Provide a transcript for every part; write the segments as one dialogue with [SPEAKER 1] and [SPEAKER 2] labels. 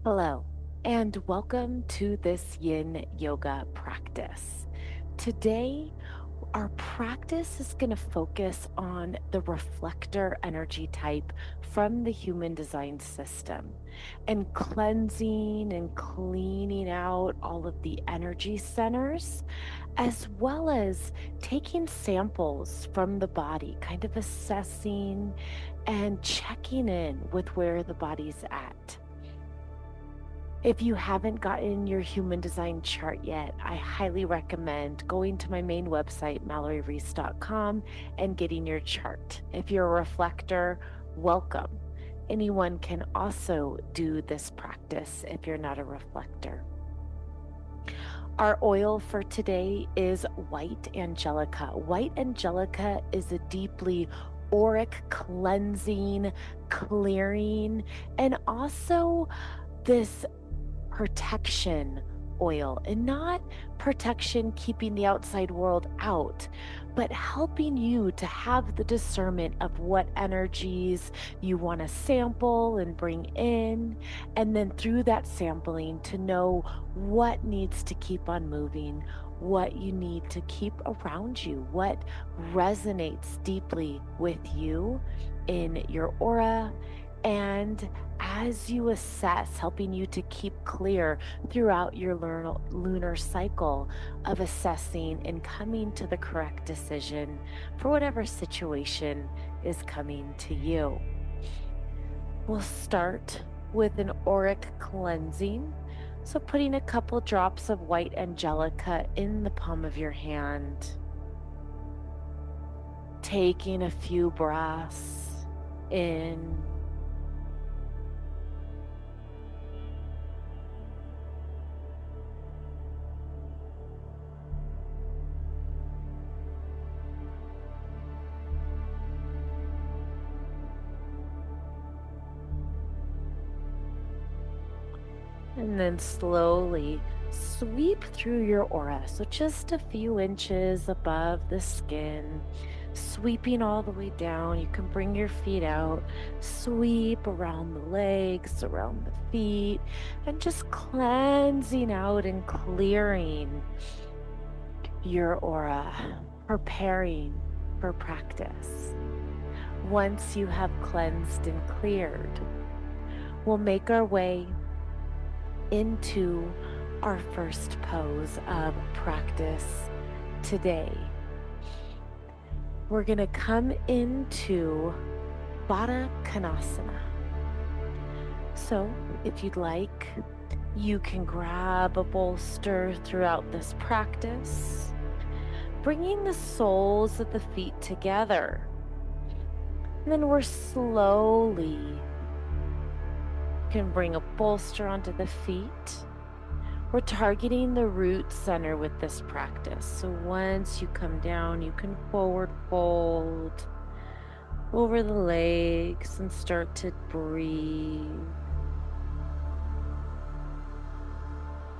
[SPEAKER 1] Hello, and welcome to this Yin Yoga practice. Today, our practice is going to focus on the reflector energy type from the human design system and cleansing and cleaning out all of the energy centers, as well as taking samples from the body, kind of assessing and checking in with where the body's at. If you haven't gotten your human design chart yet, I highly recommend going to my main website, malloryreese.com, and getting your chart. If you're a reflector, welcome. Anyone can also do this practice if you're not a reflector. Our oil for today is white angelica. White angelica is a deeply auric cleansing, clearing, and also this protection oil, and not protection keeping the outside world out, but helping you to have the discernment of what energies you want to sample and bring in. And then through that sampling, to know what needs to keep on moving, what you need to keep around you, what resonates deeply with you in your aura, and as you assess, helping you to keep clear throughout your lunar cycle of assessing and coming to the correct decision for whatever situation is coming to you. We'll start with an auric cleansing. So, putting a couple drops of white angelica in the palm of your hand, taking a few breaths in and then slowly sweep through your aura. So just a few inches above the skin, sweeping all the way down. You can bring your feet out, sweep around the legs, around the feet, and just cleansing out and clearing your aura, preparing for practice. Once you have cleansed and cleared, we'll make our way into our first pose of practice today. We're going to come into Baddha Konasana. So, if you'd like, you can grab a bolster throughout this practice, bringing the soles of the feet together. And then we're slowly can bring a bolster onto the feet. We're targeting the root center with this practice. So once you come down, you can forward fold over the legs and start to breathe,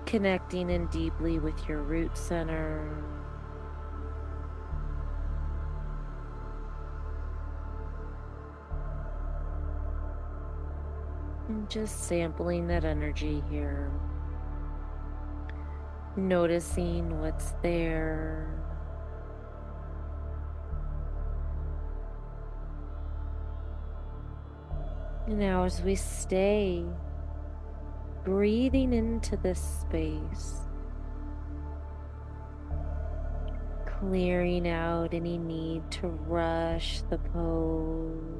[SPEAKER 1] connecting in deeply with your root center. And just sampling that energy here. Noticing what's there. And now as we stay breathing into this space, clearing out any need to rush the pose.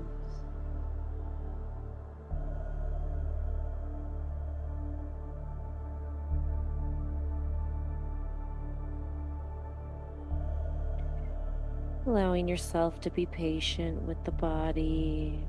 [SPEAKER 1] Allowing yourself to be patient with the body.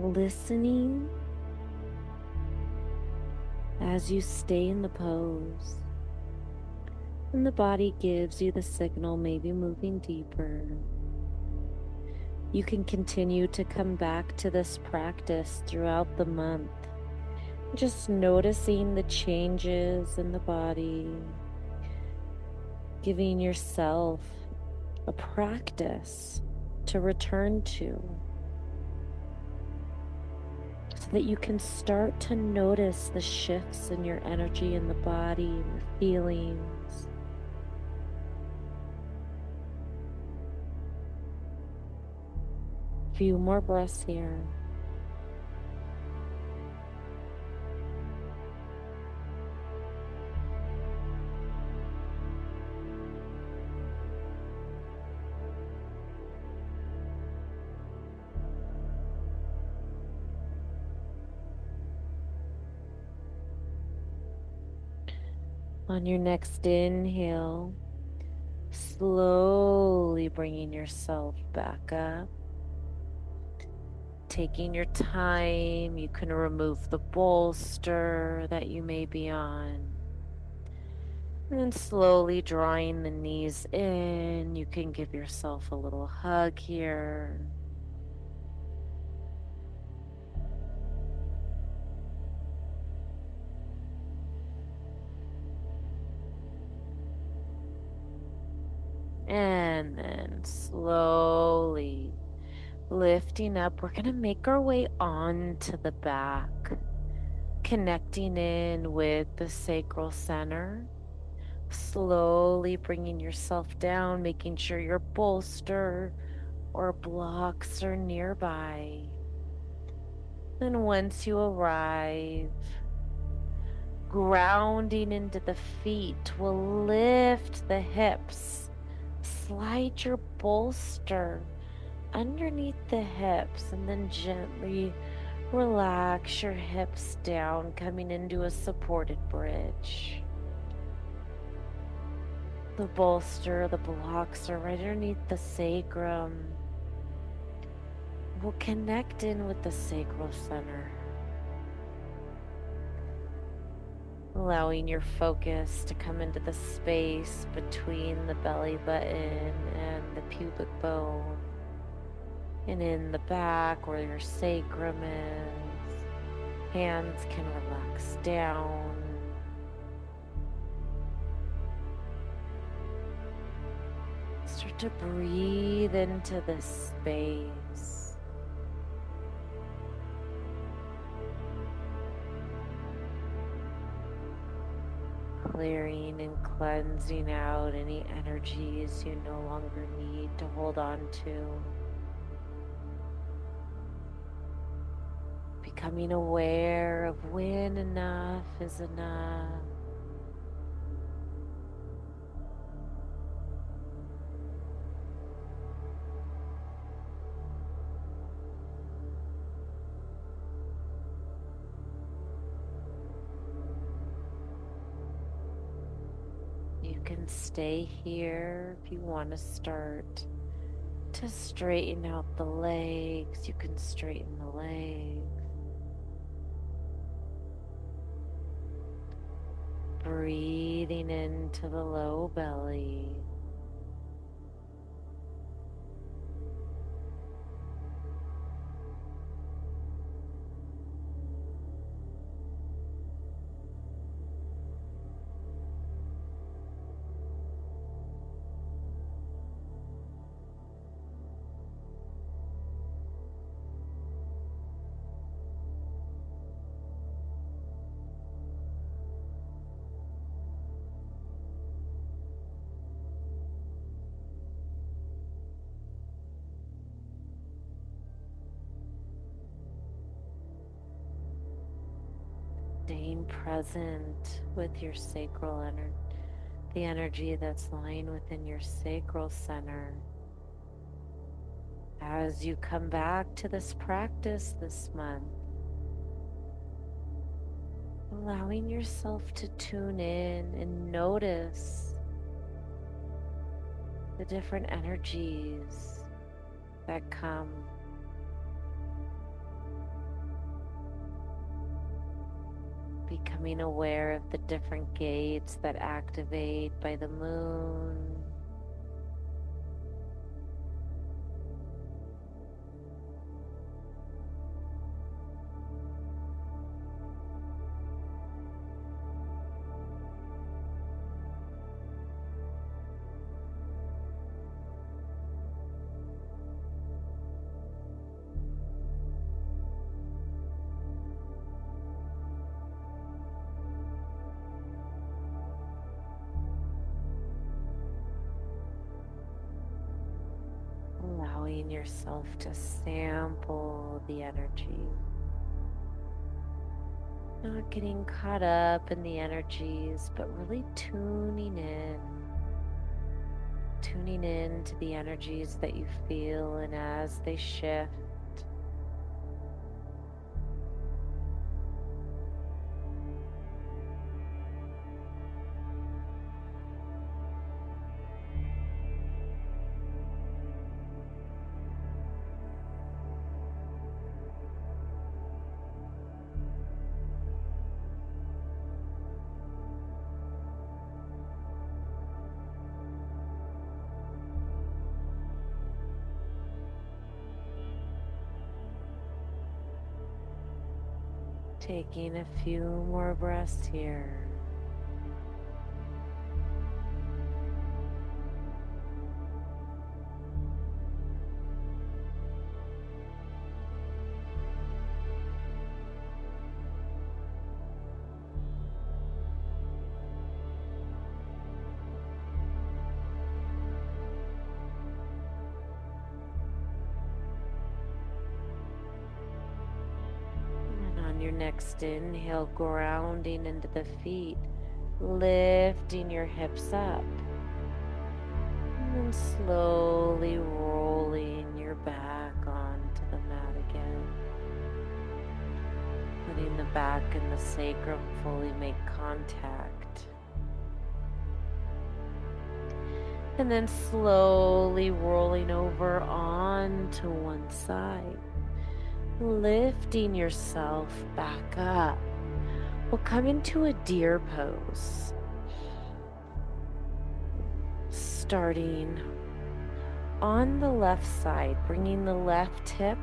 [SPEAKER 1] listening as you stay in the pose. And the body gives you the signal, maybe moving deeper. You can continue to come back to this practice throughout the month, just noticing the changes in the body, giving yourself a practice to return to, so that you can start to notice the shifts in your energy in the body and your feelings. Few more breaths here. On your next inhale, slowly bringing yourself back up. Taking your time, you can remove the bolster that you may be on. And then slowly drawing the knees in, you can give yourself a little hug here. And then slowly lifting up, we're going to make our way onto the back, connecting in with the sacral center. Slowly bringing yourself down, making sure your bolster or blocks are nearby. Then once you arrive, grounding into the feet, will lift the hips. Slide your bolster underneath the hips and then gently relax your hips down, coming into a supported bridge. The bolster, the blocks are right underneath the sacrum. We'll connect in with the sacral center, allowing your focus to come into the space between the belly button and the pubic bone, and in the back where your sacrum is. Hands can relax down. Start to breathe into this space. Clearing and cleansing out any energies you no longer need to hold on to. Becoming aware of when enough is enough. You can stay here if you want to start to straighten out the legs. You can straighten the legs. Breathing into the low belly. Staying present with your sacral energy, the energy that's lying within your sacral center. As you come back to this practice this month, allowing yourself to tune in and notice the different energies that come. Becoming aware of the different gates that activate by the moon. Allowing yourself to sample the energy. Not getting caught up in the energies, but really tuning in to the energies that you feel, and as they shift, taking a few more breaths here. And on your next inhale, grounding into the feet, lifting your hips up, and then slowly rolling your back onto the mat again. Letting the back and the sacrum fully make contact. And then slowly rolling over onto one side. Lifting yourself back up. We'll come into a deer pose. Starting on the left side, bringing the left hip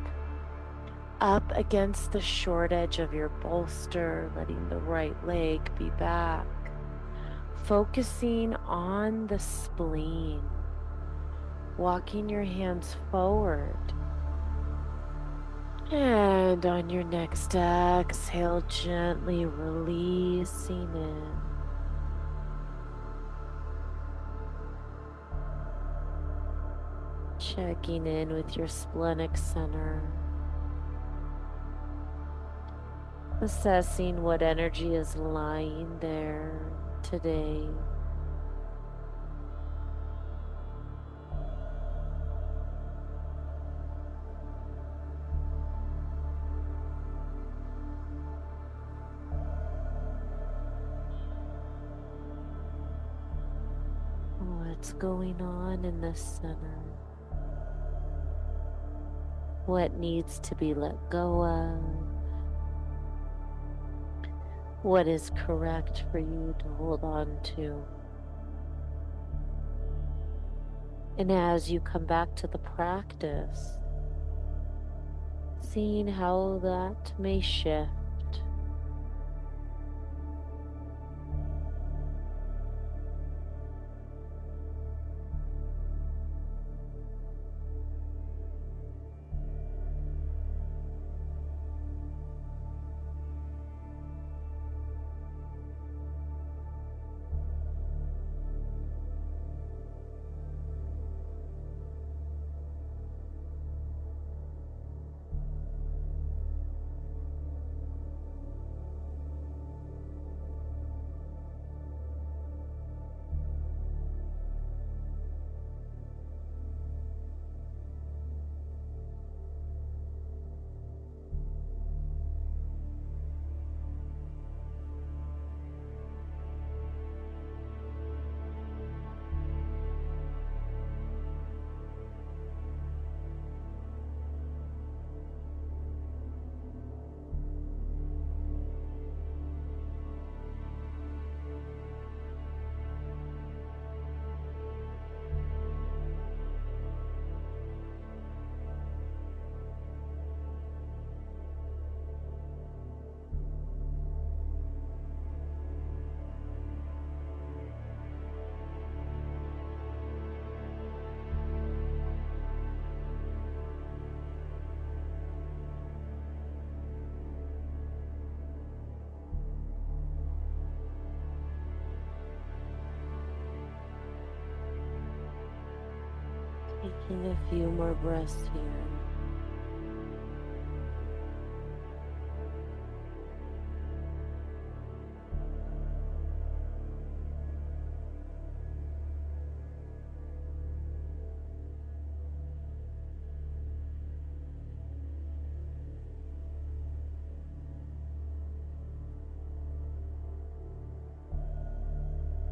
[SPEAKER 1] up against the short edge of your bolster, letting the right leg be back. Focusing on the spleen, walking your hands forward. And on your next exhale, gently releasing in. Checking in with your splenic center. Assessing what energy is lying there today. What's going on in the center? What needs to be let go of? What is correct for you to hold on to? And as you come back to the practice, seeing how that may shift. And a few more breaths here.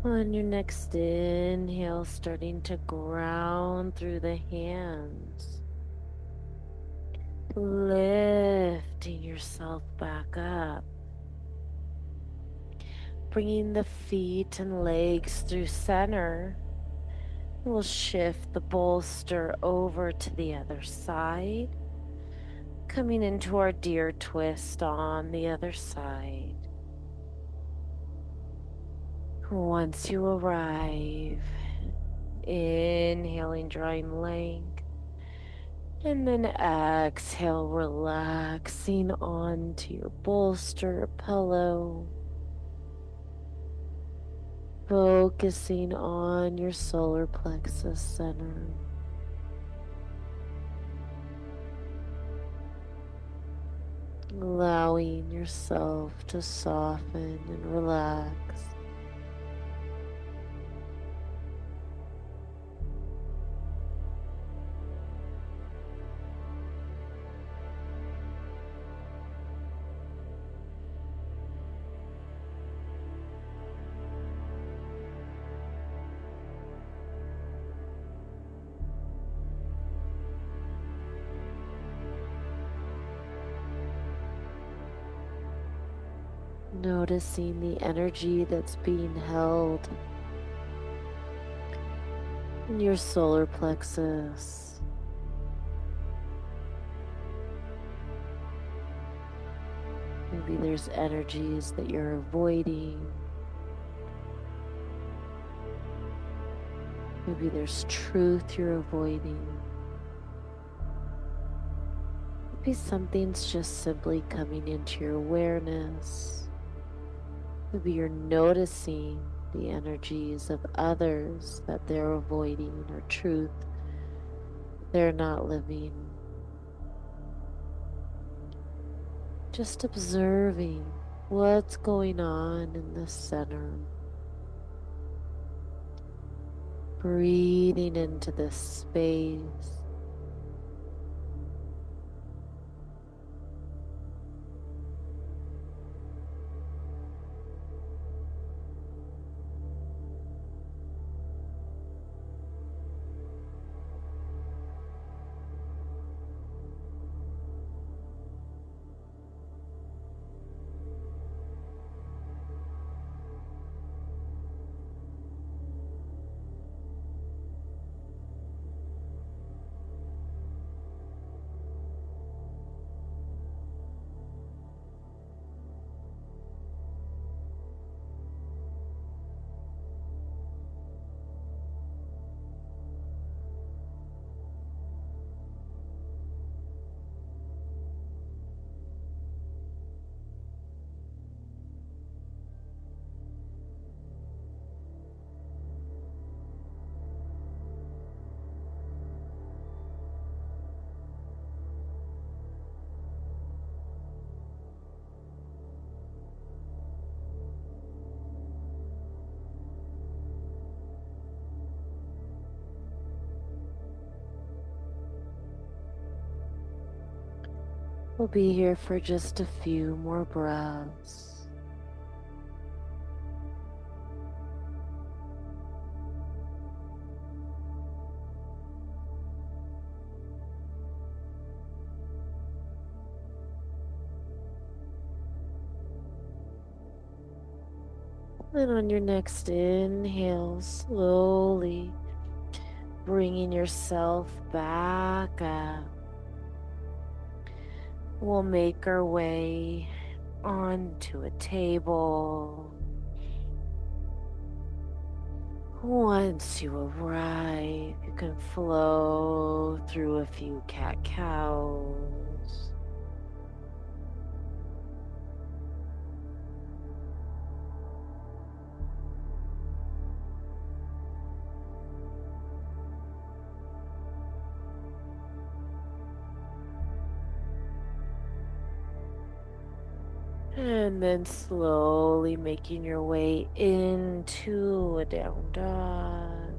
[SPEAKER 1] On your next inhale, starting to ground through the hands, lifting yourself back up, bringing the feet and legs through center. We'll shift the bolster over to the other side, coming into our deer twist on the other side. Once you arrive, inhaling, drawing length, and then exhale, relaxing onto your bolster or pillow, focusing on your solar plexus center. Allowing yourself to soften and relax. Noticing the energy that's being held in your solar plexus. Maybe there's energies that you're avoiding. Maybe there's truth you're avoiding. Maybe something's just simply coming into your awareness. Maybe you're noticing the energies of others that they're avoiding or truth they're not living. Just observing what's going on in the center. Breathing into this space. We'll be here for just a few more breaths. And on your next inhale, slowly bringing yourself back up. We'll make our way onto a table. Once you arrive, you can flow through a few cat-cows. And then slowly making your way into a down dog.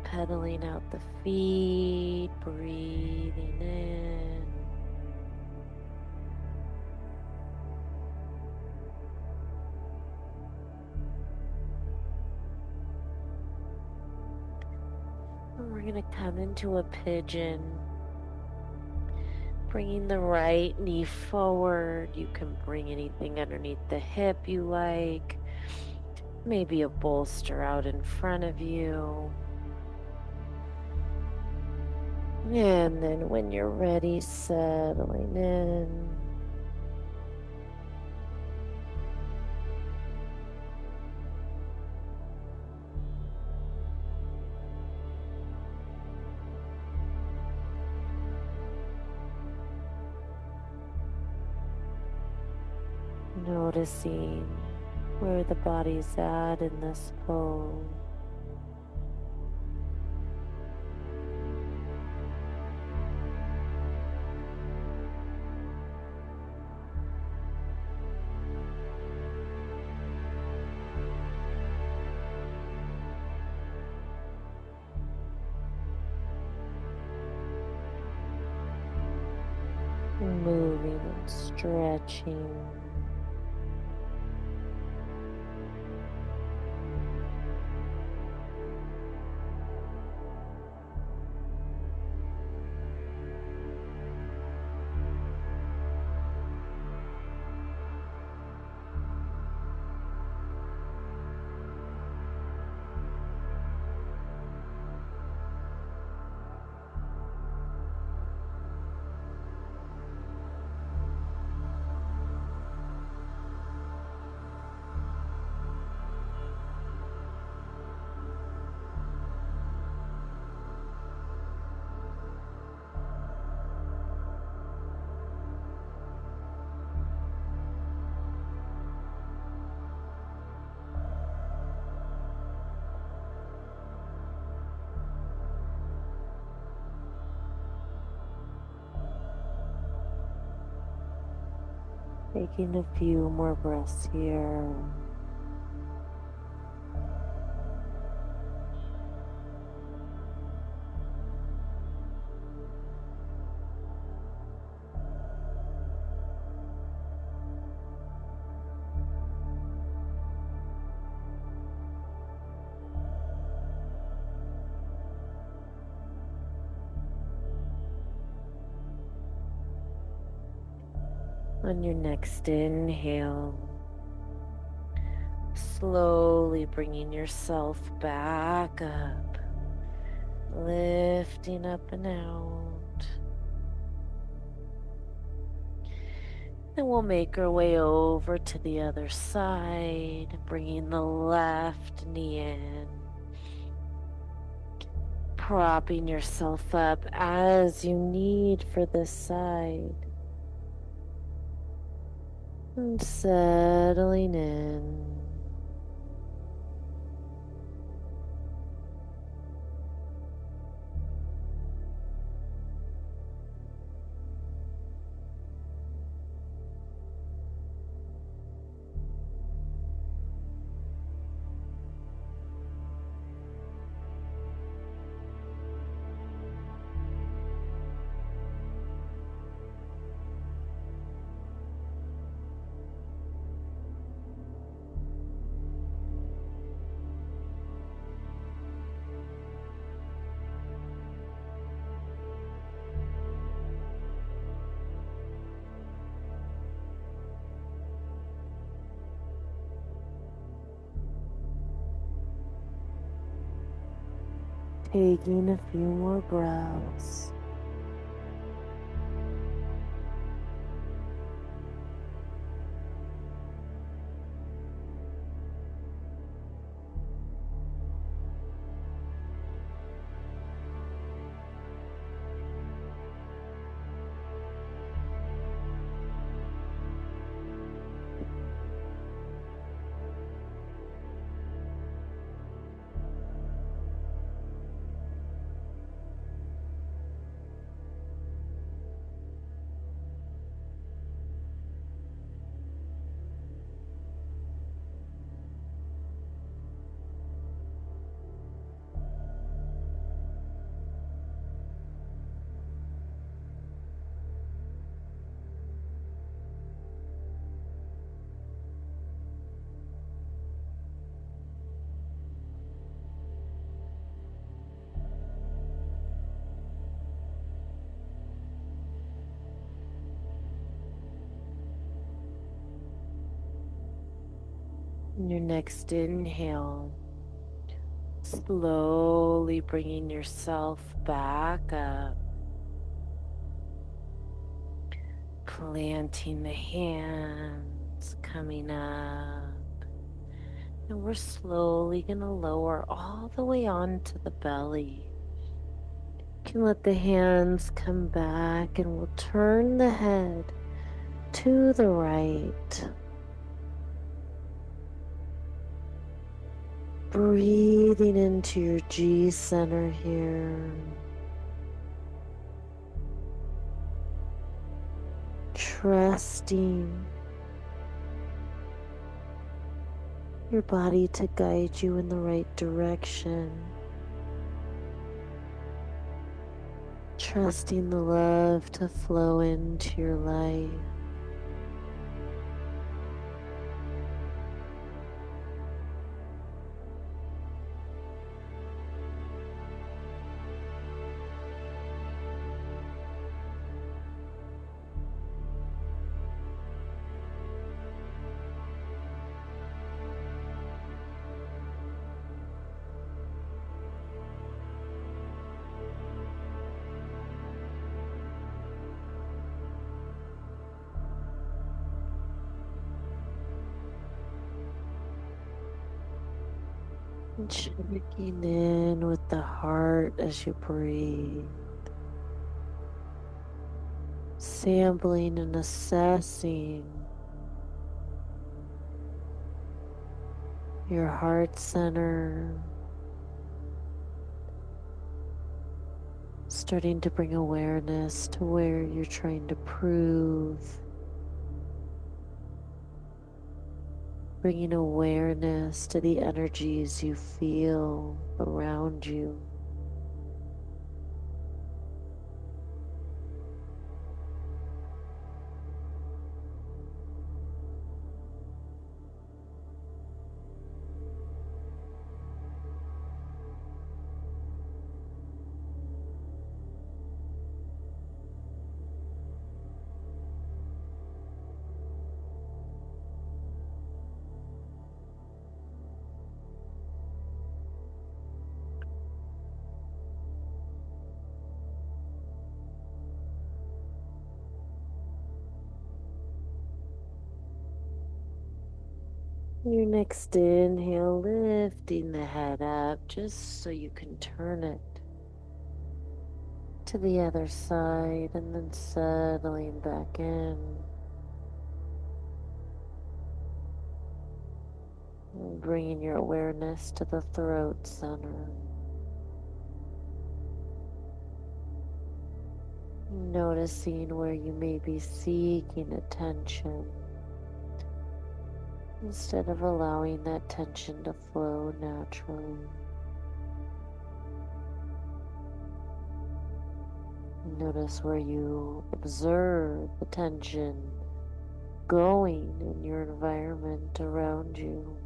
[SPEAKER 1] Pedaling out the feet, breathing in. And we're going to come into a pigeon. Bringing the right knee forward. You can bring anything underneath the hip you like. Maybe a bolster out in front of you. And then when you're ready, settling in. Noticing where the body's at in this pose. Moving and stretching. Taking a few more breaths here. On your next inhale, slowly bringing yourself back up, lifting up and out. Then we'll make our way over to the other side, bringing the left knee in, propping yourself up as you need for this side. And settling in. Taking a few more breaths. In your next inhale, slowly bringing yourself back up, planting the hands, coming up. And we're slowly going to lower all the way onto the belly. You can let the hands come back and we'll turn the head to the right. Breathing into your G center here. Trusting your body to guide you in the right direction. Trusting the love to flow into your life. And checking in with the heart as you breathe. Sampling and assessing your heart center. Starting to bring awareness to where you're trying to prove. Bringing awareness to the energies you feel around you. Your next inhale, lifting the head up just so you can turn it to the other side and then settling back in. And bringing your awareness to the throat center. Noticing where you may be seeking attention instead of allowing that tension to flow naturally. Notice where you observe the tension going in your environment around you.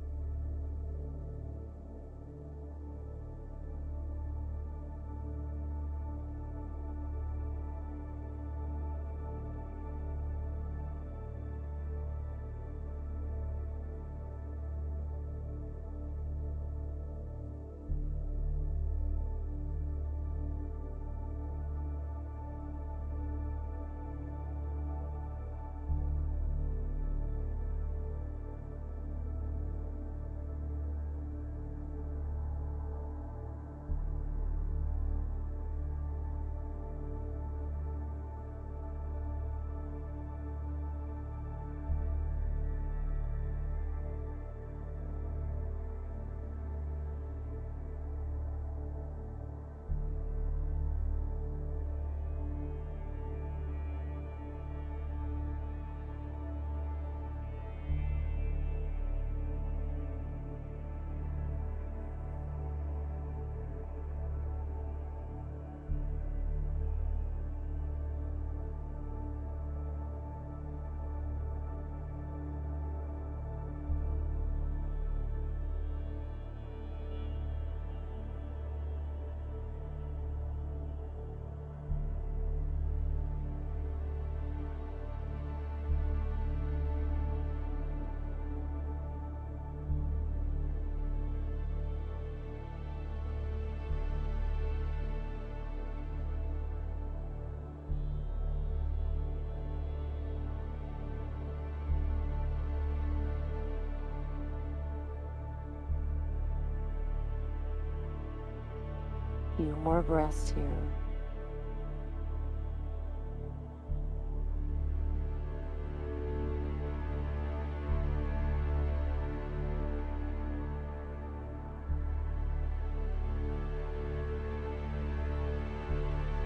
[SPEAKER 1] Few more breaths here.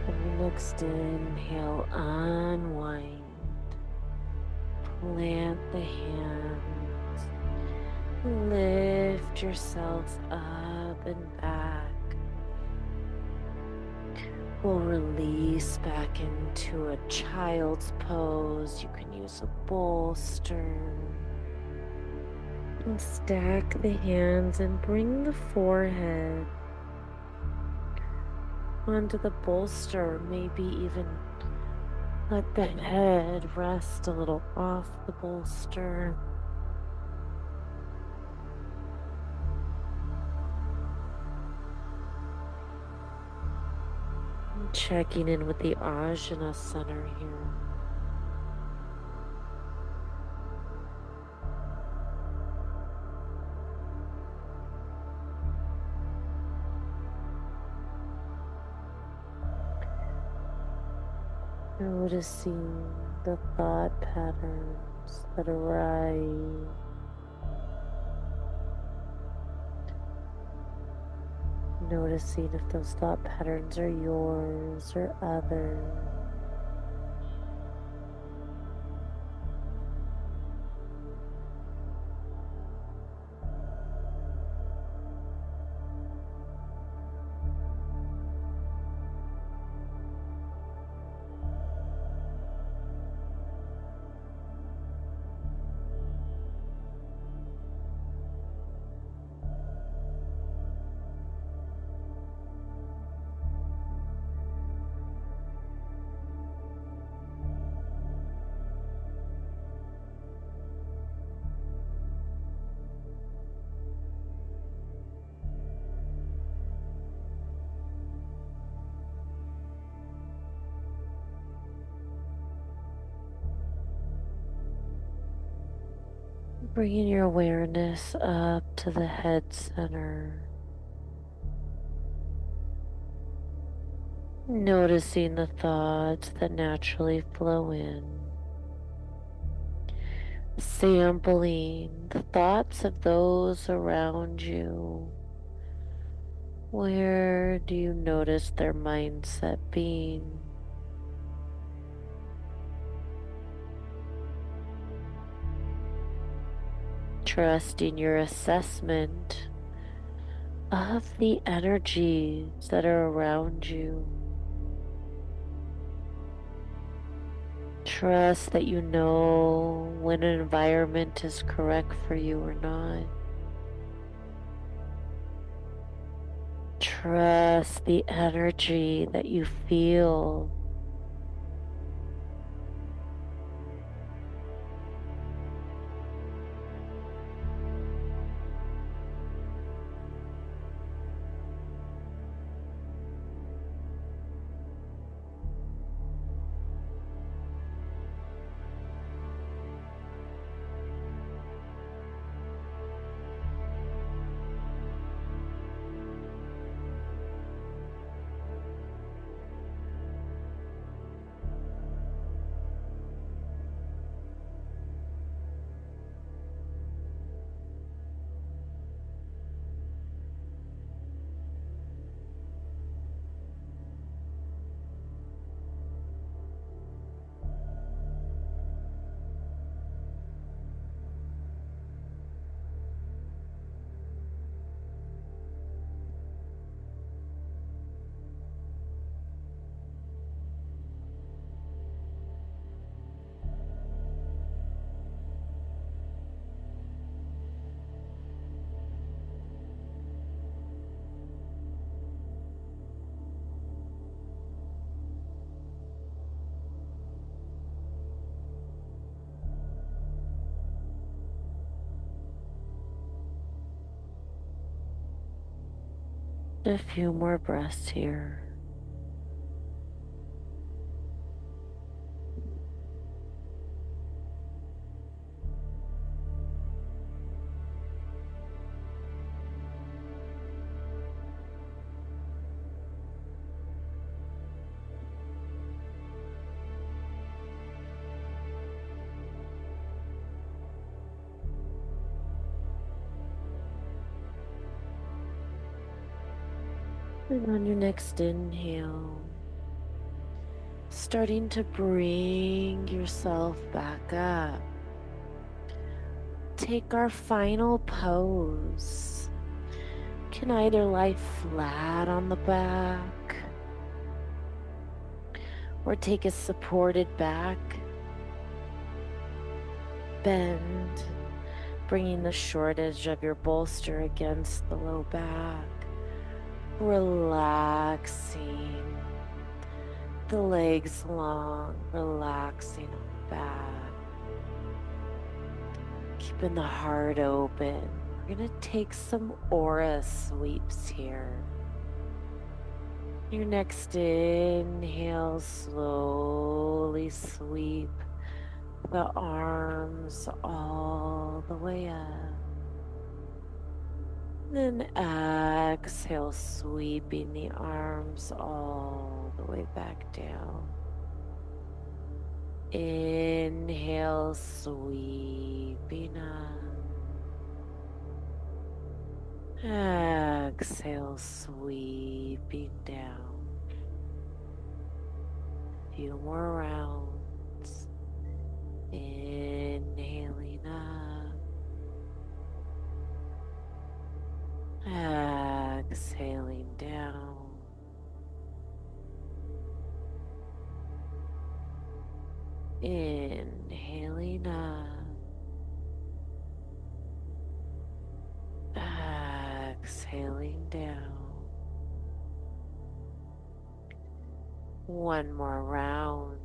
[SPEAKER 1] On the next inhale, unwind. Plant the hands. Lift yourselves up and back. We'll release back into a child's pose. You can use a bolster. And stack the hands and bring the forehead onto the bolster. Maybe even let the head rest a little off the bolster. Checking in with the Ajna center here. Noticing the thought patterns that arise. Noticing if those thought patterns are yours or others. Bringing your awareness up to the head center. Noticing the thoughts that naturally flow in. Sampling the thoughts of those around you. Where do you notice their mindset being? Trusting your assessment of the energies that are around you. Trust that you know when an environment is correct for you or not. Trust the energy that you feel. A few more breaths here. And on your next inhale, starting to bring yourself back up. Take our final pose. Can either lie flat on the back or take a supported back. Bend, bringing the short edge of your bolster against the low back. Relaxing the legs long, relaxing on the back. Keeping the heart open. We're going to take some aura sweeps here. Your next inhale, slowly sweep the arms all the way up. Then exhale, sweeping the arms all the way back down. Inhale, sweeping up. Exhale, sweeping down. A few more rounds. Inhaling up. Exhaling down. Inhaling up. Exhaling down. One more round.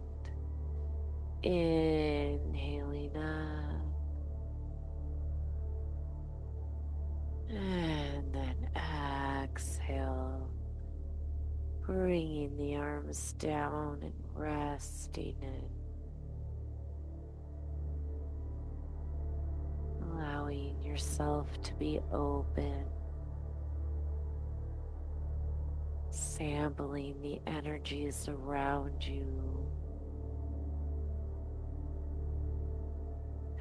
[SPEAKER 1] Inhaling up. And then exhale. Bringing the arms down and resting it. Allowing yourself to be open. Sampling the energies around you.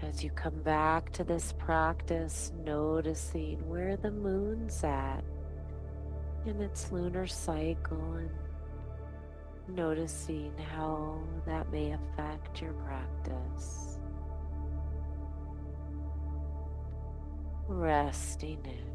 [SPEAKER 1] As you come back to this practice, noticing where the moon's at in its lunar cycle and noticing how that may affect your practice. Resting in.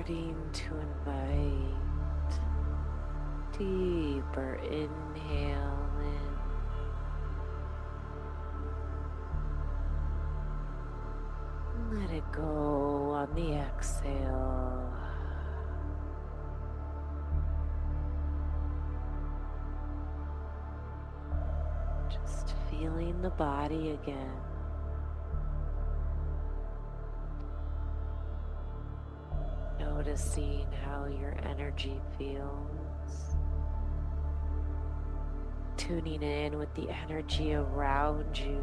[SPEAKER 1] Starting to invite deeper inhale in. Let it go on the exhale. Just feeling the body again. Noticing how your energy feels. Tuning in with the energy around you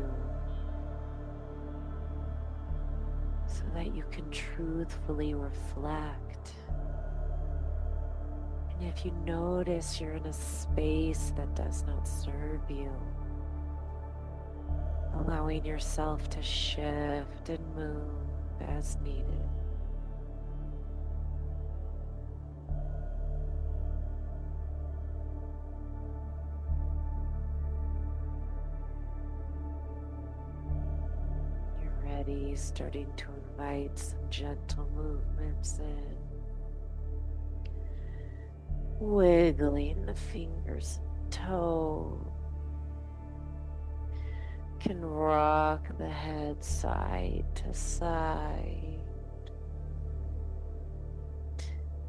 [SPEAKER 1] so that you can truthfully reflect. And if you notice you're in a space that does not serve you, allowing yourself to shift and move as needed. You're ready, starting to invite some gentle movements in. Wiggling the fingers and toes. Can rock the head side to side.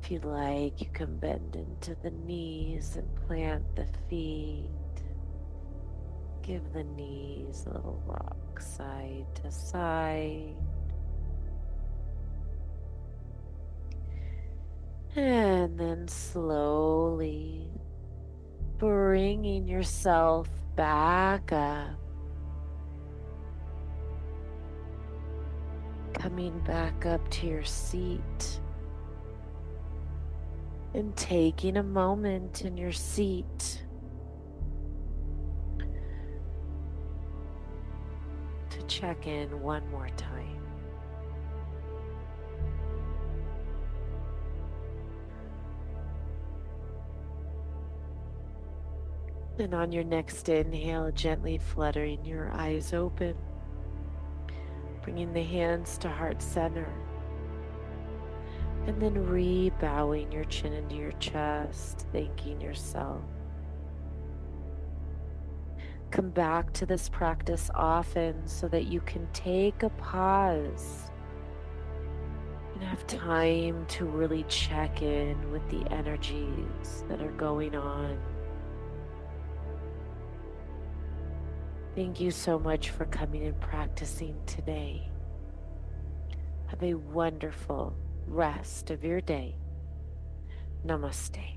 [SPEAKER 1] If you like, you can bend into the knees and plant the feet. Give the knees a little rock side to side. And then slowly bringing yourself back up. Coming back up to your seat. And taking a moment in your seat to check in one more time. And on your next inhale, gently fluttering your eyes open, bringing the hands to heart center, and then rebowing your chin into your chest, thanking yourself. Come back to this practice often so that you can take a pause and have time to really check in with the energies that are going on. Thank you so much for coming and practicing today. Have a wonderful rest of your day. Namaste.